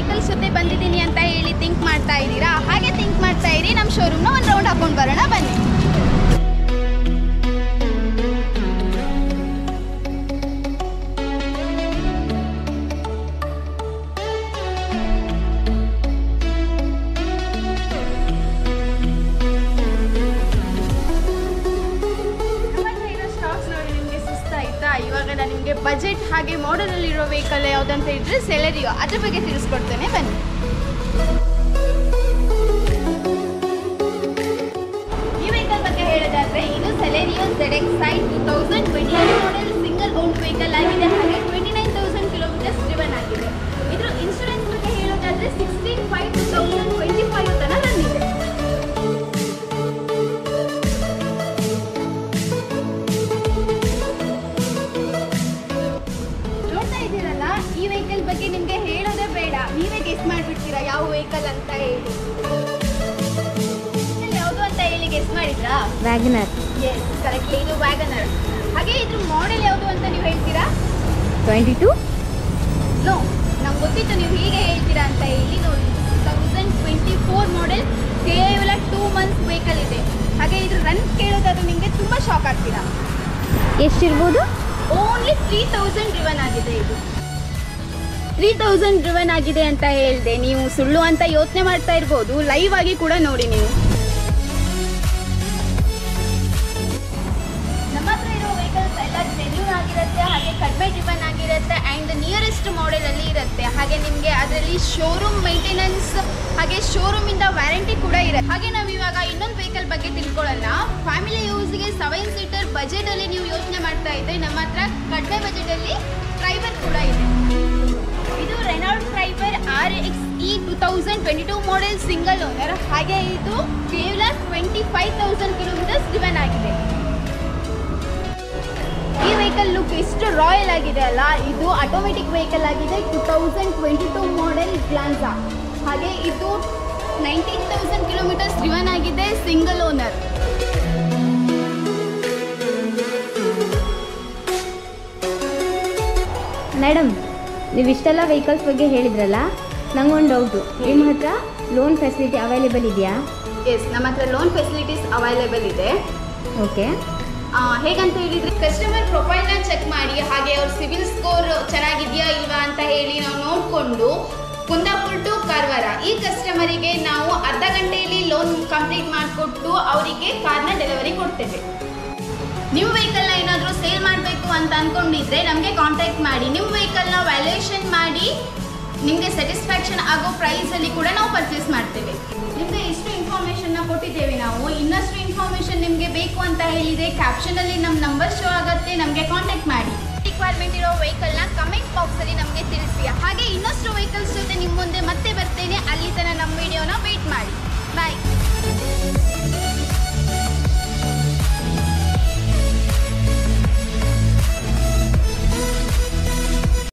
Vehicles ಜೊತೆ ಬಂದಿದ್ದೀನಿ ಅಂತ ಹೇಳಿ ಥಿಂಕ್ ಮಾಡ್ತಾ ಇದ್ದೀರಾ? ಹಾಗೆ ಥಿಂಕ್ ಮಾಡ್ತಾ ಇರಿ, ನಮ್ಮ ಶೋರೂಮ್ನ ಒಂದು ರೌಂಡ್ ಹಾಕೊಂಡು ಬರೋಣ ಬನ್ನಿ. ಇವಾಗ ನಾನು ನಿಮಗೆ ಬಜೆಟ್ ಹಾಗೆ ಮಾಡೆಲಲ್ಲಿರೋ ವೆಹಿಕಲ್ ಯಾವುದಂತ ಹೇಳಿದ್ರೆ ಸೆಲೆರಿಯೋ, ಅದ್ರ ಬಗ್ಗೆ ತಿಳಿಸ್ಕೊಡ್ತೇನೆ ಬನ್ನಿ. ಈ ವೆಹಿಕಲ್ ಬಗ್ಗೆ ಹೇಳೋದಾದ್ರೆ ಇದು Celerio ZXi 2021 model single own vehicle ಆಗಿದೆ. ಹಾಗೆ 29,000 ಕಿಲೋಮೀಟರ್ಸ್ ಡ್ರಿವನ್ ಆಗಿದೆ. ಇದ್ರ ಇನ್ಶೂರೆನ್ಸ್ ಬಗ್ಗೆ ಹೇಳೋದಾದ್ರೆ 16/5/2025 ತನಕ ಬಂದಿದೆ. ಈ ವೆಹಿಕಲ್ ಬಗ್ಗೆ ನಿಮಗೆ ಹೇಳೋದೇ ಬೇಡ, ನೀವೇ ಗೆಸ್ ಮಾಡಿಬಿಡ್ತೀರಾ ಯಾವ ವೆಹಿಕಲ್ ಅಂತ ಹೇಳಿ. ಯಾವುದು ಅಂತ ಹೇಳಿ ಗೆಸ್ ಮಾಡಿದ್ರಾ? ವ್ಯಾಗನರ್. ಎಸ್, ಕರೆಕ್ಟ್, ಇದು ವ್ಯಾಗನರ್. ಹಾಗೆ ಇದ್ರ ಮಾಡೆಲ್ ಯಾವುದು ಅಂತ ನೀವು ಹೇಳ್ತೀರಾ? 22? ನೋ, ನಮ್ಗೆ ಗೊತ್ತಿತ್ತು ನೀವು ಹೀಗೆ ಹೇಳ್ತೀರಾ ಅಂತ ಹೇಳಿ. ನೋಡಿ, 2024 ಮಾಡೆಲ್, ಕೇವಲ 2 ಮಂತ್ಸ್ ವೆಹಿಕಲ್ ಇದೆ. ಹಾಗೆ ಇದ್ರ ರನ್ ಕೇಳೋದಾದ್ರೆ ನಿಮಗೆ ತುಂಬ ಶಾಕ್ ಆಗ್ತೀರಾ. ಎಷ್ಟಿರ್ಬೋದು? ಓನ್ಲಿ 3,000 ಡ್ರಿವನ್ ಆಗಿದೆ. ಇದು 3,000 ಡ್ರಿವನ್ ಆಗಿದೆ ಅಂತ ಹೇಳಿದೆ, ನೀವು ಸುಳ್ಳು ಅಂತ ಯೋಚನೆ ಮಾಡ್ತಾ ಇರ್ಬೋದು. ಲೈವ್ ಆಗಿ ಕೂಡ ನೋಡಿ ನೀವು. ನಮ್ಮ ಹತ್ರ ಇರೋ ವೆಹಿಕಲ್ಸ್ ಎಲ್ಲ ಜೆನ್ಯೂನ್ ಆಗಿರುತ್ತೆ, ಹಾಗೆ ಕಡಿಮೆ ಡ್ರಿವನ್ ಆಗಿರುತ್ತೆ ಆ್ಯಂಡ್ ನಿಯರೆಸ್ಟ್ ಮಾಡೆಲಲ್ಲಿ ಇರುತ್ತೆ. ಹಾಗೆ ನಿಮಗೆ ಅದರಲ್ಲಿ ಶೋರೂಮ್ ಮೇಂಟೆನೆನ್ಸ್ ಹಾಗೆ ಶೋರೂಮಿಂದ ವ್ಯಾರಂಟಿ ಕೂಡ ಇರುತ್ತೆ. ಹಾಗೆ ನಾವು ಇವಾಗ ಇನ್ನೊಂದು ವೆಹಿಕಲ್ ಬಗ್ಗೆ ತಿಳ್ಕೊಳ್ಳೋಣ. ಫ್ಯಾಮಿಲಿ ಯೂಸ್ಗೆ 7 ಸೀಟರ್ ಬಜೆಟಲ್ಲಿ ನೀವು ಯೋಚನೆ ಮಾಡ್ತಾ ಇದ್ದರೆ ನಮ್ಮ ಹತ್ರ ಕಡಿಮೆ ಬಜೆಟಲ್ಲಿ ಟ್ರೈಬರ್ ಕೂಡ ಇದೆ. ಇದು Renault Triber RXe 2022 model single owner. ಹಾಗೆ ಇದು ಕೇವಲ 25,000 ಕಿಲೋಮೀಟರ್ಸ್ ಡ್ರಿವನ್ ಆಗಿದೆ. ಈ ವೆಹಿಕಲ್ ಲುಕ್ ಎಷ್ಟು ರಾಯಲ್ ಆಗಿದೆ ಅಲ್ಲ. ಇದು ಆಟೋಮೆಟಿಕ್ ವೆಹಿಕಲ್ ಆಗಿದೆ, 2022 ಮಾಡೆಲ್ ಗ್ಲಾನ್ಸಾ. ಹಾಗೆ ಇದು 19,000 ಕಿಲೋಮೀಟರ್ಸ್ ಡ್ರಿವನ್ ಆಗಿದೆ, ಸಿಂಗಲ್ ಓನರ್. ಮೇಡಮ್, ನೀವು ಇಷ್ಟೆಲ್ಲ ವೆಹಿಕಲ್ಸ್ ಬಗ್ಗೆ ಹೇಳಿದ್ರಲ್ಲ, ನಂಗೊಂದು ಡೌಟು. ನಿಮ್ಮ ಹತ್ರ ಲೋನ್ ಫೆಸಿಲಿಟಿ ಅವೈಲೇಬಲ್ ಇದೆಯಾ? ಎಸ್, ನಮ್ಮ ಹತ್ರ ಲೋನ್ ಫೆಸಿಲಿಟೀಸ್ ಅವೈಲೇಬಲ್ ಇದೆ. ಓಕೆ. ಹೇಗಂತ ಹೇಳಿದರೆ ಕಸ್ಟಮರ್ ಪ್ರೊಫೈಲ್ನ ಚೆಕ್ ಮಾಡಿ, ಹಾಗೆ ಅವ್ರ ಸಿವಿಲ್ ಸ್ಕೋರ್ ಚೆನ್ನಾಗಿದೆಯಾ ಇಲ್ವಾ ಅಂತ ಹೇಳಿ ನಾವು ನೋಡಿಕೊಂಡು ಕುಂದಾಪುರ ಟು ಕಾರವಾರ ಈ ಕಸ್ಟಮರಿಗೆ ನಾವು ಅರ್ಧ ಗಂಟೆಯಲ್ಲಿ ಲೋನ್ ಕಂಪ್ಲೀಟ್ ಮಾಡಿಕೊಟ್ಟು ಅವರಿಗೆ ಕಾರ್ನ ಡೆಲಿವರಿ ಕೊಡ್ತೇವೆ. ನೀವು ವೆಹಿಕಲ್ನ ಏನಾದರೂ ಸೇಲ್ ಮಾಡಬೇಕು ಅಂತ ಅಂದ್ಕೊಂಡಿದ್ರೆ ನಮಗೆ ಕಾಂಟ್ಯಾಕ್ಟ್ ಮಾಡಿ. ನಿಮ್ಮ ವೆಹಿಕಲ್ನ ವ್ಯಾಲ್ಯೂಯೇಷನ್ ಮಾಡಿ ನಿಮಗೆ ಸ್ಯಾಟಿಸ್ಫ್ಯಾಕ್ಷನ್ ಆಗೋ ಪ್ರೈಸಲ್ಲಿ ಕೂಡ ನಾವು ಪರ್ಚೇಸ್ ಮಾಡ್ತೇವೆ. ನಿಮಗೆ ಇಷ್ಟು ಇನ್ಫಾರ್ಮೇಷನ್ನ ಕೊಟ್ಟಿದ್ದೇವೆ ನಾವು. ಇನ್ನಷ್ಟು ಇನ್ಫಾರ್ಮೇಷನ್ ನಿಮಗೆ ಬೇಕು ಅಂತ ಹೇಳಿದರೆ ಕ್ಯಾಪ್ಷನಲ್ಲಿ ನಮ್ಮ ನಂಬರ್ ಶೋ ಆಗುತ್ತೆ, ನಮಗೆ ಕಾಂಟ್ಯಾಕ್ಟ್ ಮಾಡಿ. ರಿಕ್ವೈರ್ಮೆಂಟ್ ಇರೋ ವೆಹಿಕಲ್ನ ಕಮೆಂಟ್ ಬಾಕ್ಸಲ್ಲಿ ನಮಗೆ ತಿಳಿಸಿ. ಹಾಗೆ ಇನ್ನಷ್ಟು ವೆಹಿಕಲ್ಸ್ ಜೊತೆ ನಿಮ್ಮ ಮುಂದೆ ಮತ್ತೆ ಬರ್ತೇನೆ. ಅಲ್ಲಿ ತನಕ ನಮ್ಮ ವಿಡಿಯೋನ ವೇಟ್ ಮಾಡಿ. ಬಾಯ್.